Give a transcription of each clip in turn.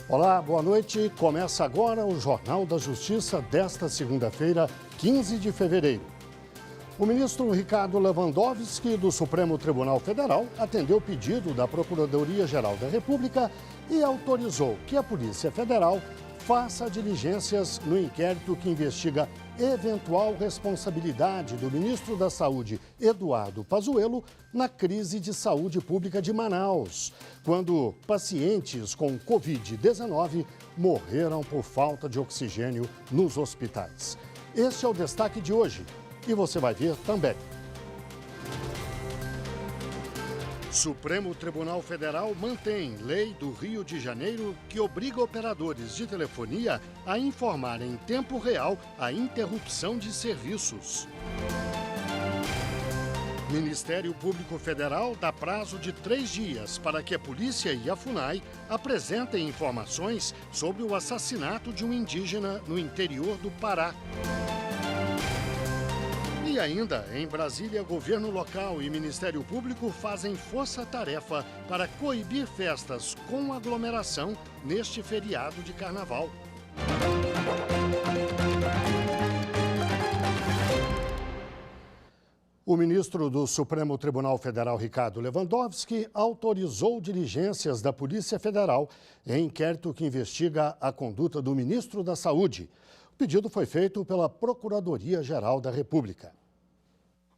Olá, boa noite. Começa agora o Jornal da Justiça desta segunda-feira, 15 de fevereiro. O ministro Ricardo Lewandowski, do Supremo Tribunal Federal, atendeu o pedido da Procuradoria-Geral da República e autorizou que a Polícia Federal faça diligências no inquérito que investiga eventual responsabilidade do ministro da Saúde, Eduardo Pazuello, na crise de saúde pública de Manaus, quando pacientes com Covid-19 morreram por falta de oxigênio nos hospitais. Este é o destaque de hoje e você vai ver também. Supremo Tribunal Federal mantém lei do Rio de Janeiro que obriga operadores de telefonia a informar em tempo real a interrupção de serviços. Ministério Público Federal dá prazo de 3 dias para que a polícia e a FUNAI apresentem informações sobre o assassinato de um indígena no interior do Pará. E ainda, em Brasília, governo local e Ministério Público fazem força-tarefa para coibir festas com aglomeração neste feriado de carnaval. O ministro do Supremo Tribunal Federal, Ricardo Lewandowski, autorizou diligências da Polícia Federal em inquérito que investiga a conduta do ministro da Saúde. O pedido foi feito pela Procuradoria-Geral da República.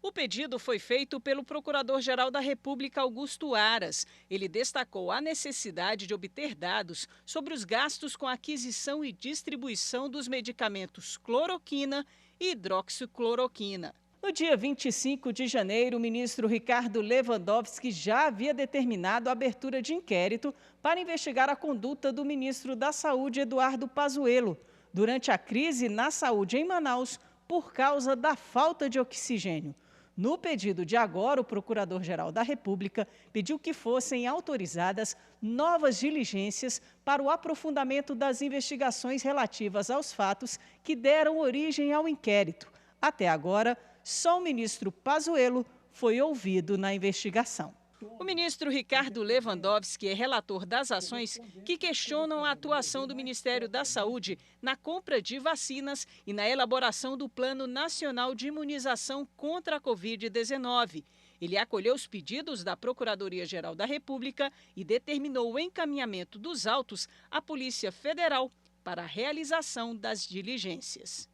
O pedido foi feito pelo Procurador-Geral da República, Augusto Aras. Ele destacou a necessidade de obter dados sobre os gastos com a aquisição e distribuição dos medicamentos cloroquina e hidroxicloroquina. No dia 25 de janeiro, o ministro Ricardo Lewandowski já havia determinado a abertura de inquérito para investigar a conduta do ministro da Saúde, Eduardo Pazuello, durante a crise na saúde em Manaus por causa da falta de oxigênio. No pedido de agora, o Procurador-Geral da República pediu que fossem autorizadas novas diligências para o aprofundamento das investigações relativas aos fatos que deram origem ao inquérito. Até agora, só o ministro Pazuello foi ouvido na investigação. O ministro Ricardo Lewandowski é relator das ações que questionam a atuação do Ministério da Saúde na compra de vacinas e na elaboração do Plano Nacional de Imunização contra a Covid-19. Ele acolheu os pedidos da Procuradoria-Geral da República e determinou o encaminhamento dos autos à Polícia Federal para a realização das diligências.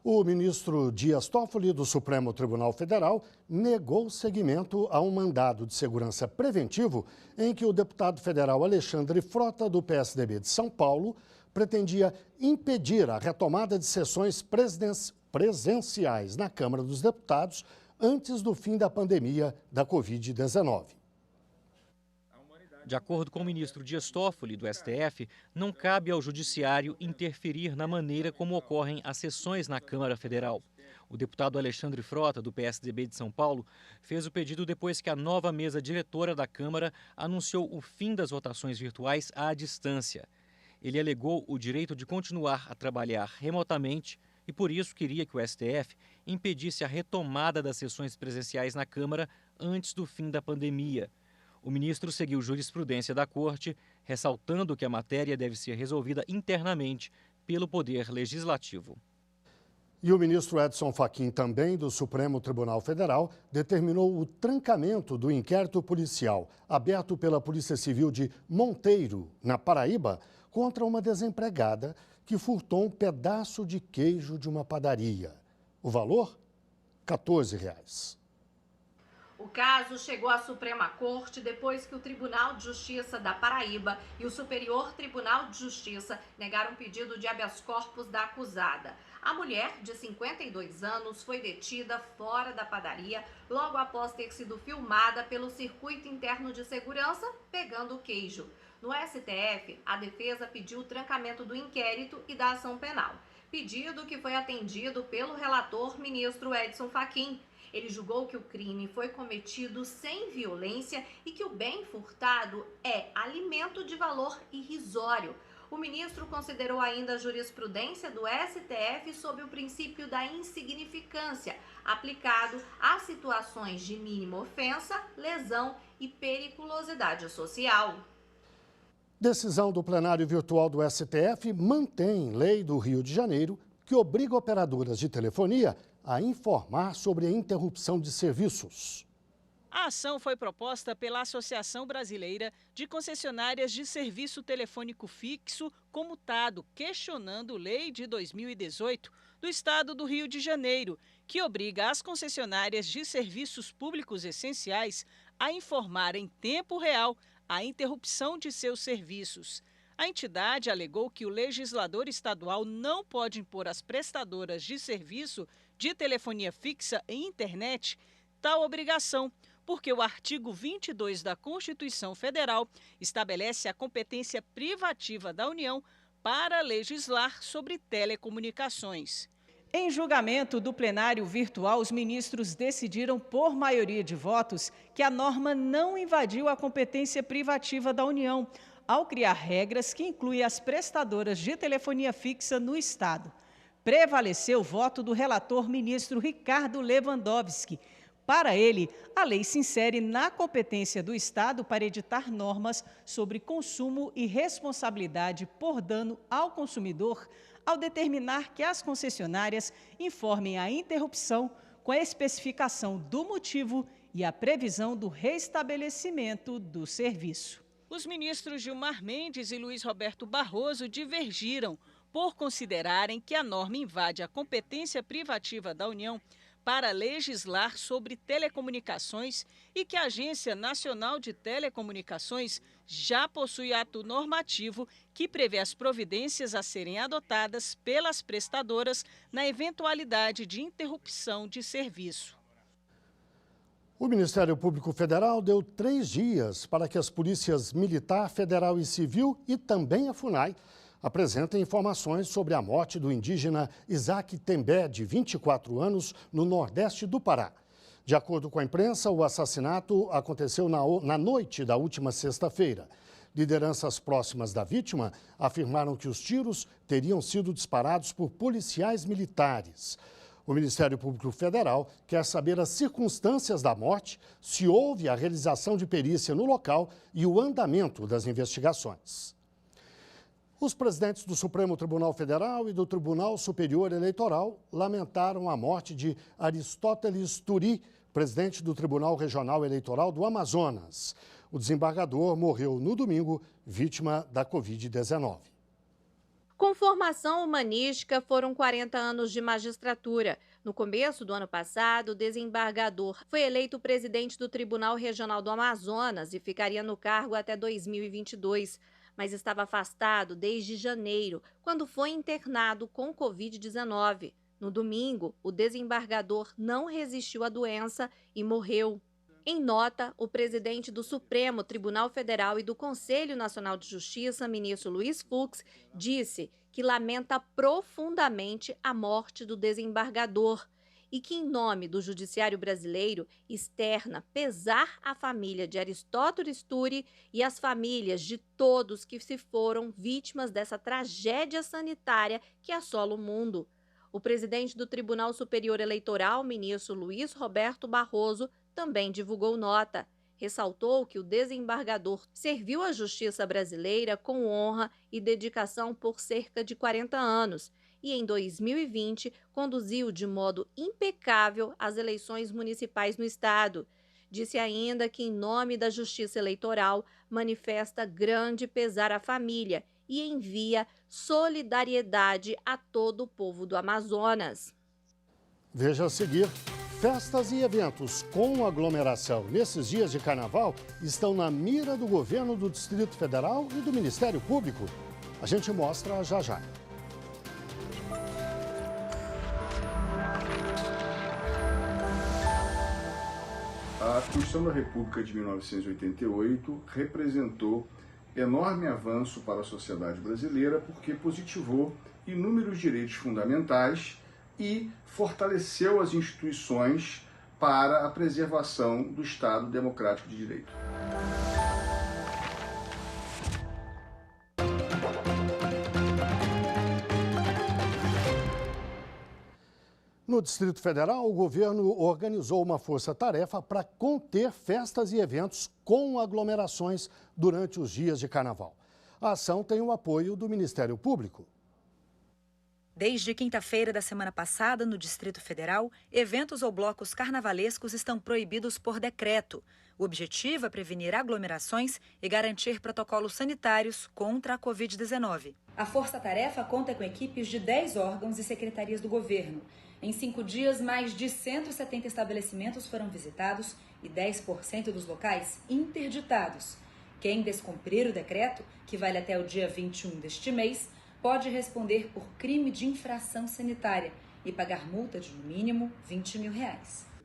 O ministro Dias Toffoli, do Supremo Tribunal Federal, negou seguimento a um mandado de segurança preventivo em que o deputado federal Alexandre Frota, do PSDB de São Paulo, pretendia impedir a retomada de sessões presenciais na Câmara dos Deputados antes do fim da pandemia da Covid-19. De acordo com o ministro Dias Toffoli, do STF, não cabe ao Judiciário interferir na maneira como ocorrem as sessões na Câmara Federal. O deputado Alexandre Frota, do PSDB de São Paulo, fez o pedido depois que a nova mesa diretora da Câmara anunciou o fim das votações virtuais à distância. Ele alegou o direito de continuar a trabalhar remotamente e, por isso, queria que o STF impedisse a retomada das sessões presenciais na Câmara antes do fim da pandemia. O ministro seguiu jurisprudência da Corte, ressaltando que a matéria deve ser resolvida internamente pelo Poder Legislativo. E o ministro Edson Fachin, também do Supremo Tribunal Federal, determinou o trancamento do inquérito policial aberto pela Polícia Civil de Monteiro, na Paraíba, contra uma desempregada que furtou um pedaço de queijo de uma padaria. O valor? R$ 14. O caso chegou à Suprema Corte depois que o Tribunal de Justiça da Paraíba e o Superior Tribunal de Justiça negaram um pedido de habeas corpus da acusada. A mulher, de 52 anos, foi detida fora da padaria logo após ter sido filmada pelo circuito interno de segurança pegando o queijo. No STF, a defesa pediu o trancamento do inquérito e da ação penal. Pedido que foi atendido pelo relator ministro Edson Fachin. Ele julgou que o crime foi cometido sem violência e que o bem furtado é alimento de valor irrisório. O ministro considerou ainda a jurisprudência do STF sobre o princípio da insignificância, aplicado a situações de mínima ofensa, lesão e periculosidade social. Decisão do plenário virtual do STF mantém lei do Rio de Janeiro que obriga operadoras de telefonia a informar sobre a interrupção de serviços. A ação foi proposta pela Associação Brasileira de Concessionárias de Serviço Telefônico Fixo, comutado, questionando lei de 2018 do Estado do Rio de Janeiro, que obriga as concessionárias de serviços públicos essenciais a informar em tempo real a interrupção de seus serviços. A entidade alegou que o legislador estadual não pode impor às prestadoras de serviço de telefonia fixa e internet tal obrigação, porque o artigo 22 da Constituição Federal estabelece a competência privativa da União para legislar sobre telecomunicações. Em julgamento do plenário virtual, os ministros decidiram, por maioria de votos, que a norma não invadiu a competência privativa da União, ao criar regras que incluem as prestadoras de telefonia fixa no Estado. Prevaleceu o voto do relator ministro Ricardo Lewandowski. Para ele, a lei se insere na competência do Estado para editar normas sobre consumo e responsabilidade por dano ao consumidor, ao determinar que as concessionárias informem a interrupção com a especificação do motivo e a previsão do restabelecimento do serviço. Os ministros Gilmar Mendes e Luiz Roberto Barroso divergiram por considerarem que a norma invade a competência privativa da União para legislar sobre telecomunicações e que a Agência Nacional de Telecomunicações já possui ato normativo que prevê as providências a serem adotadas pelas prestadoras na eventualidade de interrupção de serviço. O Ministério Público Federal deu 3 dias para que as polícias Militar, Federal e Civil e também a FUNAI apresentem informações sobre a morte do indígena Isaac Tembé, de 24 anos, no nordeste do Pará. De acordo com a imprensa, o assassinato aconteceu na noite da última sexta-feira. Lideranças próximas da vítima afirmaram que os tiros teriam sido disparados por policiais militares. O Ministério Público Federal quer saber as circunstâncias da morte, se houve a realização de perícia no local e o andamento das investigações. Os presidentes do Supremo Tribunal Federal e do Tribunal Superior Eleitoral lamentaram a morte de Aristóteles Turi, presidente do Tribunal Regional Eleitoral do Amazonas. O desembargador morreu no domingo, vítima da Covid-19. Com formação humanística, foram 40 anos de magistratura. No começo do ano passado, o desembargador foi eleito presidente do Tribunal Regional do Amazonas e ficaria no cargo até 2022. Mas estava afastado desde janeiro, quando foi internado com Covid-19. No domingo, o desembargador não resistiu à doença e morreu. Em nota, o presidente do Supremo Tribunal Federal e do Conselho Nacional de Justiça, ministro Luiz Fux, disse que lamenta profundamente a morte do desembargador e que, em nome do Judiciário Brasileiro, externa pesar à família de Aristóteles Turi e às famílias de todos que se foram vítimas dessa tragédia sanitária que assola o mundo. O presidente do Tribunal Superior Eleitoral, ministro Luiz Roberto Barroso, também divulgou nota. Ressaltou que o desembargador serviu à justiça brasileira com honra e dedicação por cerca de 40 anos e, em 2020, conduziu de modo impecável as eleições municipais no estado. Disse ainda que, em nome da Justiça Eleitoral, manifesta grande pesar à família e envia solidariedade a todo o povo do Amazonas. Veja a seguir. Festas e eventos com aglomeração nesses dias de carnaval estão na mira do governo do Distrito Federal e do Ministério Público. A gente mostra já já. A Constituição da República de 1988 representou enorme avanço para a sociedade brasileira porque positivou inúmeros direitos fundamentais e fortaleceu as instituições para a preservação do Estado Democrático de Direito. No Distrito Federal, o governo organizou uma força-tarefa para conter festas e eventos com aglomerações durante os dias de carnaval. A ação tem o apoio do Ministério Público. Desde quinta-feira da semana passada, no Distrito Federal, eventos ou blocos carnavalescos estão proibidos por decreto. O objetivo é prevenir aglomerações e garantir protocolos sanitários contra a Covid-19. A Força Tarefa conta com equipes de 10 órgãos e secretarias do governo. Em 5 dias, mais de 170 estabelecimentos foram visitados e 10% dos locais interditados. Quem descumprir o decreto, que vale até o dia 21 deste mês, pode responder por crime de infração sanitária e pagar multa de, no mínimo, R$20 mil.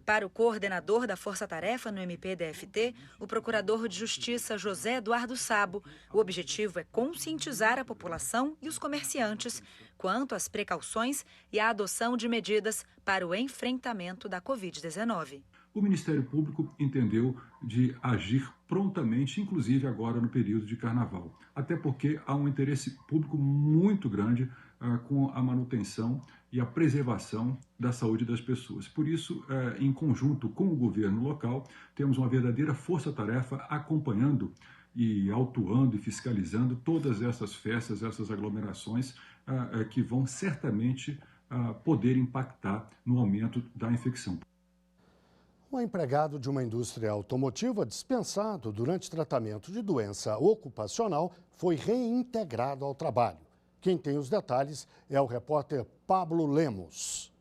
Para o coordenador da Força Tarefa no MPDFT, o procurador de Justiça José Eduardo Sabo, o objetivo é conscientizar a população e os comerciantes quanto às precauções e à adoção de medidas para o enfrentamento da Covid-19. O Ministério Público entendeu de agir prontamente, inclusive agora no período de carnaval, até porque há um interesse público muito grande com a manutenção e a preservação da saúde das pessoas. Por isso, em conjunto com o governo local, temos uma verdadeira força-tarefa acompanhando e autuando e fiscalizando todas essas festas, essas aglomerações que vão certamente poder impactar no aumento da infecção. Um empregado de uma indústria automotiva dispensado durante tratamento de doença ocupacional foi reintegrado ao trabalho. Quem tem os detalhes é o repórter Pablo Lemos.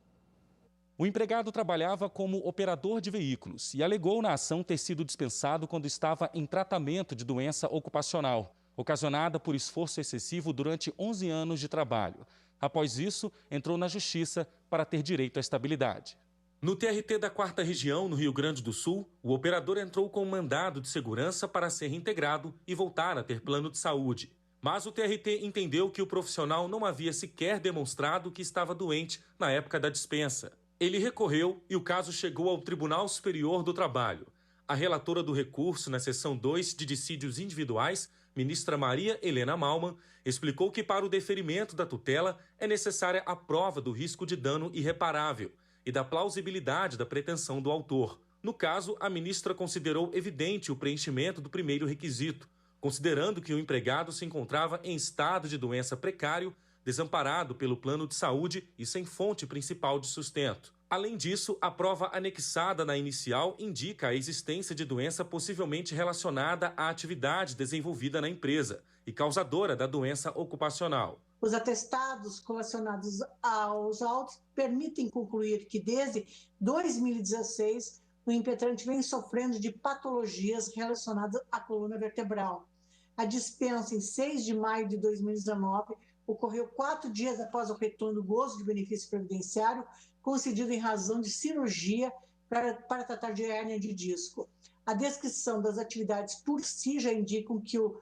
O empregado trabalhava como operador de veículos e alegou na ação ter sido dispensado quando estava em tratamento de doença ocupacional, ocasionada por esforço excessivo durante 11 anos de trabalho. Após isso, entrou na justiça para ter direito à estabilidade. No TRT da 4ª Região, no Rio Grande do Sul, o operador entrou com mandado de segurança para ser reintegrado e voltar a ter plano de saúde. Mas o TRT entendeu que o profissional não havia sequer demonstrado que estava doente na época da dispensa. Ele recorreu e o caso chegou ao Tribunal Superior do Trabalho. A relatora do recurso na seção 2 de dissídios individuais, ministra Maria Helena Malman, explicou que para o deferimento da tutela é necessária a prova do risco de dano irreparável e da plausibilidade da pretensão do autor. No caso, a ministra considerou evidente o preenchimento do primeiro requisito, considerando que o empregado se encontrava em estado de doença precário, desamparado pelo plano de saúde e sem fonte principal de sustento. Além disso, a prova anexada na inicial indica a existência de doença possivelmente relacionada à atividade desenvolvida na empresa e causadora da doença ocupacional. Os atestados relacionados aos autos permitem concluir que desde 2016 o impetrante vem sofrendo de patologias relacionadas à coluna vertebral. A dispensa em 6 de maio de 2019 ocorreu 4 dias após o retorno do gozo de benefício previdenciário concedido em razão de cirurgia para tratar de hérnia de disco. A descrição das atividades por si já indicam que o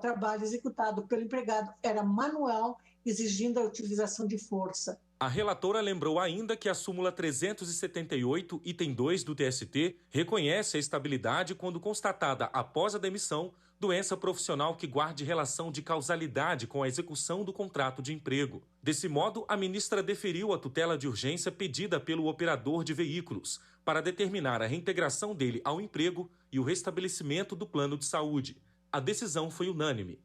trabalho executado pelo empregado era manual, exigindo a utilização de força. A relatora lembrou ainda que a súmula 378, item 2 do TST, reconhece a estabilidade quando constatada após a demissão doença profissional que guarde relação de causalidade com a execução do contrato de emprego. Desse modo, a ministra deferiu a tutela de urgência pedida pelo operador de veículos para determinar a reintegração dele ao emprego e o restabelecimento do plano de saúde. A decisão foi unânime.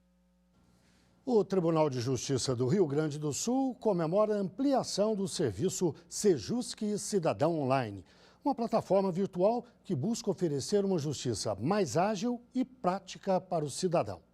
O Tribunal de Justiça do Rio Grande do Sul comemora a ampliação do serviço Sejusc Cidadão Online, uma plataforma virtual que busca oferecer uma justiça mais ágil e prática para o cidadão.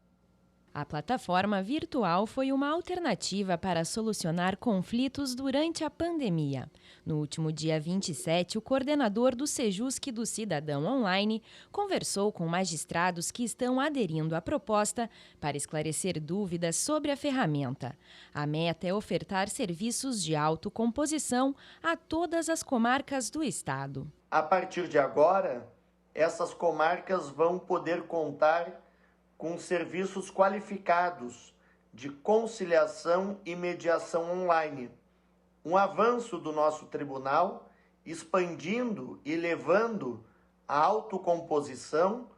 A plataforma virtual foi uma alternativa para solucionar conflitos durante a pandemia. No último dia 27, o coordenador do Sejusc do Cidadão Online conversou com magistrados que estão aderindo à proposta para esclarecer dúvidas sobre a ferramenta. A meta é ofertar serviços de autocomposição a todas as comarcas do estado. A partir de agora, essas comarcas vão poder contar com serviços qualificados de conciliação e mediação online. Um avanço do nosso tribunal, expandindo e levando a autocomposição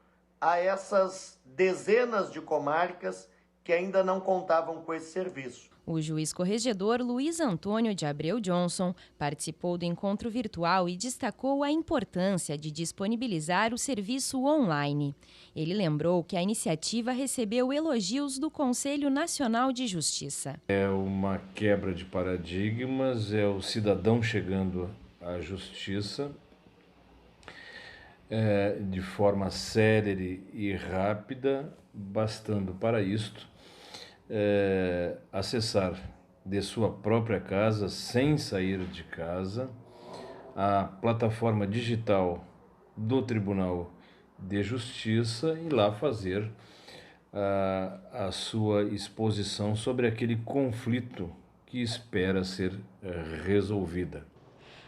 a essas dezenas de comarcas que ainda não contavam com esse serviço. O juiz corregedor Luiz Antônio de Abreu Johnson participou do encontro virtual e destacou a importância de disponibilizar o serviço online. Ele lembrou que a iniciativa recebeu elogios do Conselho Nacional de Justiça. É uma quebra de paradigmas, é o cidadão chegando à justiça de forma célere e rápida, bastando para isto acessar de sua própria casa, sem sair de casa, a plataforma digital do Tribunal de Justiça e lá fazer a sua exposição sobre aquele conflito que espera ser resolvida.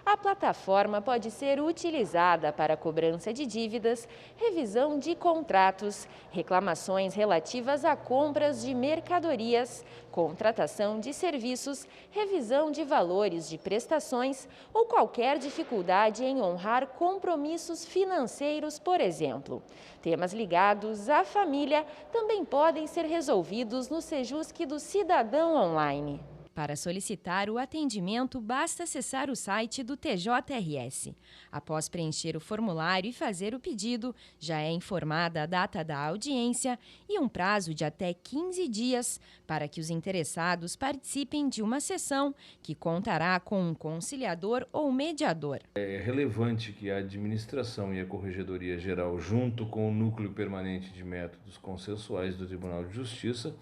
A plataforma pode ser utilizada para cobrança de dívidas, revisão de contratos, reclamações relativas a compras de mercadorias, contratação de serviços, revisão de valores de prestações ou qualquer dificuldade em honrar compromissos financeiros, por exemplo. Temas ligados à família também podem ser resolvidos no Sejusc do Cidadão Online. Para solicitar o atendimento, basta acessar o site do TJRS. Após preencher o formulário e fazer o pedido, já é informada a data da audiência e um prazo de até 15 dias para que os interessados participem de uma sessão que contará com um conciliador ou mediador. É relevante que a administração e a Corregedoria Geral, junto com o Núcleo Permanente de Métodos Consensuais do Tribunal de Justiça,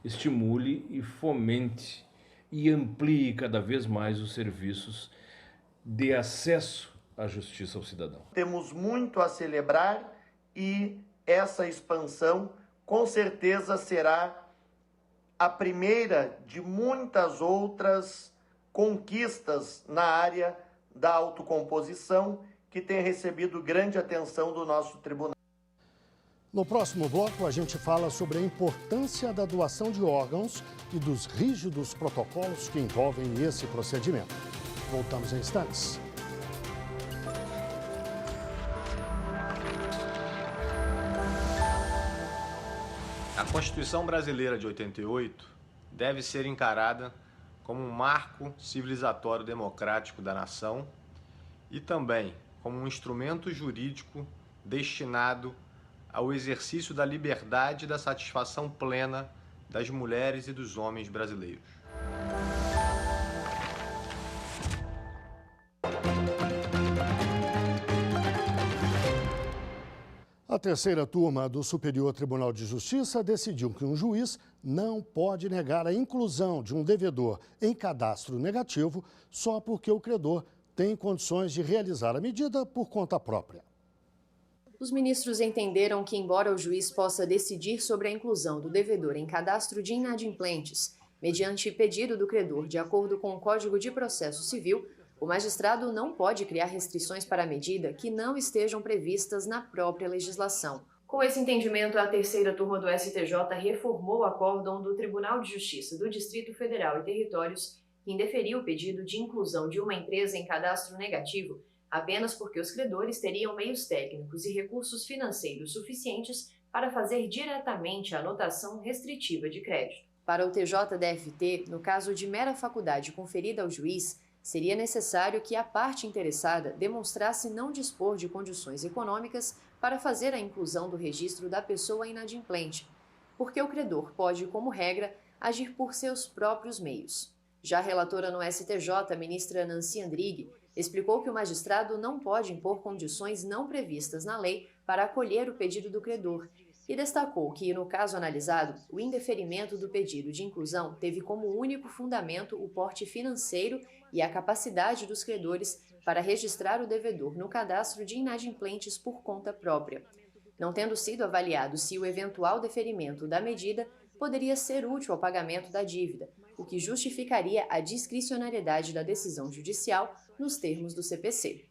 estimule e fomente e amplie cada vez mais os serviços de acesso à justiça ao cidadão. Temos muito a celebrar e essa expansão com certeza será a primeira de muitas outras conquistas na área da autocomposição que tem recebido grande atenção do nosso tribunal. No próximo bloco, a gente fala sobre a importância da doação de órgãos e dos rígidos protocolos que envolvem esse procedimento. Voltamos em instantes. A Constituição Brasileira de 88 deve ser encarada como um marco civilizatório democrático da nação e também como um instrumento jurídico destinado ao exercício da liberdade e da satisfação plena das mulheres e dos homens brasileiros. A terceira turma do Superior Tribunal de Justiça decidiu que um juiz não pode negar a inclusão de um devedor em cadastro negativo só porque o credor tem condições de realizar a medida por conta própria. Os ministros entenderam que, embora o juiz possa decidir sobre a inclusão do devedor em cadastro de inadimplentes, mediante pedido do credor de acordo com o Código de Processo Civil, o magistrado não pode criar restrições para a medida que não estejam previstas na própria legislação. Com esse entendimento, a terceira turma do STJ reformou o acórdão do Tribunal de Justiça do Distrito Federal e Territórios, que indeferiu o pedido de inclusão de uma empresa em cadastro negativo apenas porque os credores teriam meios técnicos e recursos financeiros suficientes para fazer diretamente a anotação restritiva de crédito. Para o TJDFT, no caso de mera faculdade conferida ao juiz, seria necessário que a parte interessada demonstrasse não dispor de condições econômicas para fazer a inclusão do registro da pessoa inadimplente, porque o credor pode, como regra, agir por seus próprios meios. Já a relatora no STJ, a ministra Nancy Andrighi, explicou que o magistrado não pode impor condições não previstas na lei para acolher o pedido do credor e destacou que, no caso analisado, o indeferimento do pedido de inclusão teve como único fundamento o porte financeiro e a capacidade dos credores para registrar o devedor no cadastro de inadimplentes por conta própria, não tendo sido avaliado se o eventual deferimento da medida poderia ser útil ao pagamento da dívida, o que justificaria a discricionariedade da decisão judicial nos termos do CPC.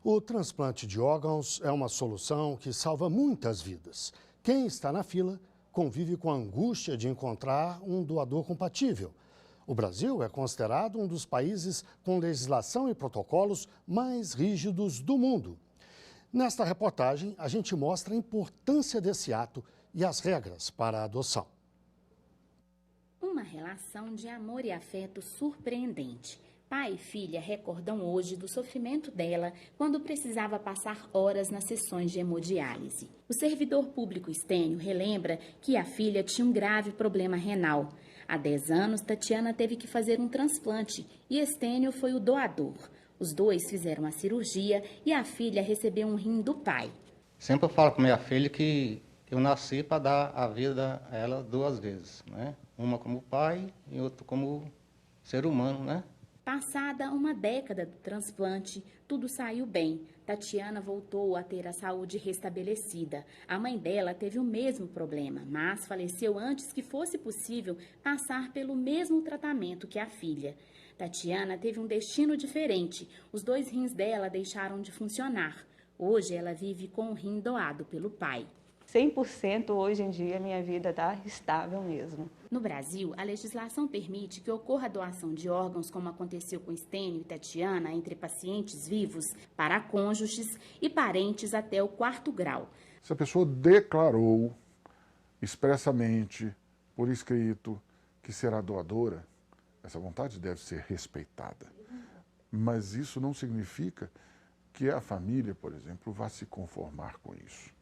O transplante de órgãos é uma solução que salva muitas vidas. Quem está na fila convive com a angústia de encontrar um doador compatível. O Brasil é considerado um dos países com legislação e protocolos mais rígidos do mundo. Nesta reportagem, a gente mostra a importância desse ato e as regras para a adoção. Um uma relação de amor e afeto surpreendente. Pai e filha recordam hoje do sofrimento dela quando precisava passar horas nas sessões de hemodiálise. O servidor público Estênio relembra que a filha tinha um grave problema renal. Há 10 anos, Tatiana teve que fazer um transplante e Estênio foi o doador. Os dois fizeram a cirurgia e a filha recebeu um rim do pai. Sempre eu falo com minha filha que eu nasci para dar a vida a ela 2 vezes, né? Uma como pai e outra como ser humano, né? Passada uma década do transplante, tudo saiu bem. Tatiana voltou a ter a saúde restabelecida. A mãe dela teve o mesmo problema, mas faleceu antes que fosse possível passar pelo mesmo tratamento que a filha. Tatiana teve um destino diferente. Os 2 rins dela deixaram de funcionar. Hoje ela vive com o rim doado pelo pai. 100% hoje em dia minha vida está estável mesmo. No Brasil, a legislação permite que ocorra a doação de órgãos, como aconteceu com Estênio e Tatiana, entre pacientes vivos, para cônjuges e parentes até o 4º grau. Se a pessoa declarou expressamente, por escrito, que será doadora, essa vontade deve ser respeitada. Mas isso não significa que a família, por exemplo, vá se conformar com isso.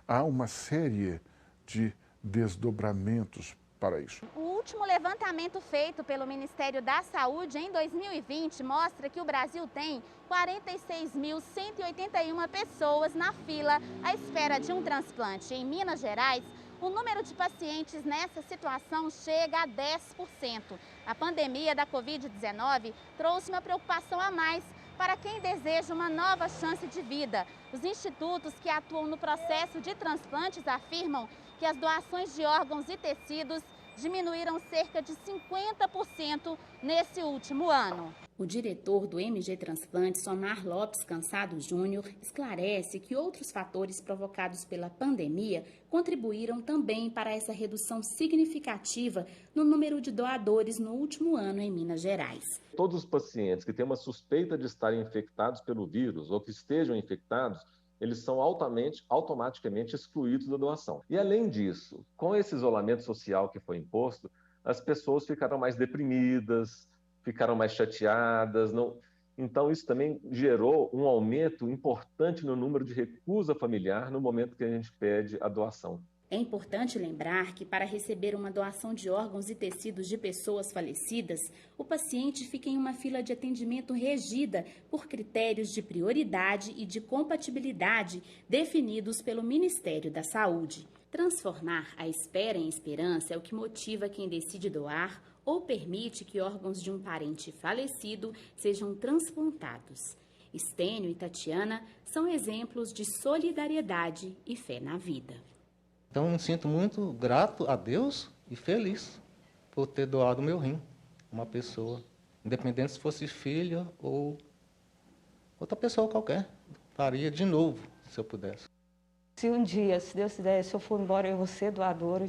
Há uma série de desdobramentos para isso. O último levantamento feito pelo Ministério da Saúde em 2020 mostra que o Brasil tem 46.181 pessoas na fila à espera de um transplante. Em Minas Gerais, o número de pacientes nessa situação chega a 10%. A pandemia da Covid-19 trouxe uma preocupação a mais para quem deseja uma nova chance de vida. Os institutos que atuam no processo de transplantes afirmam que as doações de órgãos e tecidos diminuíram cerca de 50% nesse último ano. O diretor do MG Transplante, Somar Lopes Cansado Júnior, esclarece que outros fatores provocados pela pandemia contribuíram também para essa redução significativa no número de doadores no último ano em Minas Gerais. Todos os pacientes que têm uma suspeita de estarem infectados pelo vírus ou que estejam infectados, eles são automaticamente excluídos da doação. E além disso, com esse isolamento social que foi imposto, as pessoas ficaram mais deprimidas, ficaram mais chateadas. Então isso também gerou um aumento importante no número de recusa familiar no momento que a gente pede a doação. É importante lembrar que para receber uma doação de órgãos e tecidos de pessoas falecidas, o paciente fica em uma fila de atendimento regida por critérios de prioridade e de compatibilidade definidos pelo Ministério da Saúde. Transformar a espera em esperança é o que motiva quem decide doar ou permite que órgãos de um parente falecido sejam transplantados. Estênio e Tatiana são exemplos de solidariedade e fé na vida. Então, eu me sinto muito grato a Deus e feliz por ter doado meu rim a uma pessoa, independente se fosse filha ou outra pessoa qualquer. Faria de novo, se eu pudesse. Se um dia, se Deus quiser, se eu for embora, eu vou ser doadora,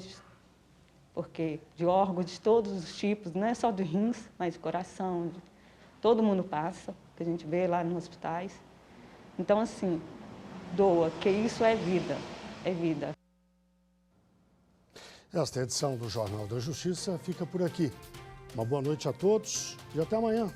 porque de órgãos de todos os tipos, não é só de rins, mas de coração, todo mundo passa, que a gente vê lá nos hospitais. Então, assim, doa, que isso é vida, é vida. Esta edição do Jornal da Justiça fica por aqui. Uma boa noite a todos e até amanhã.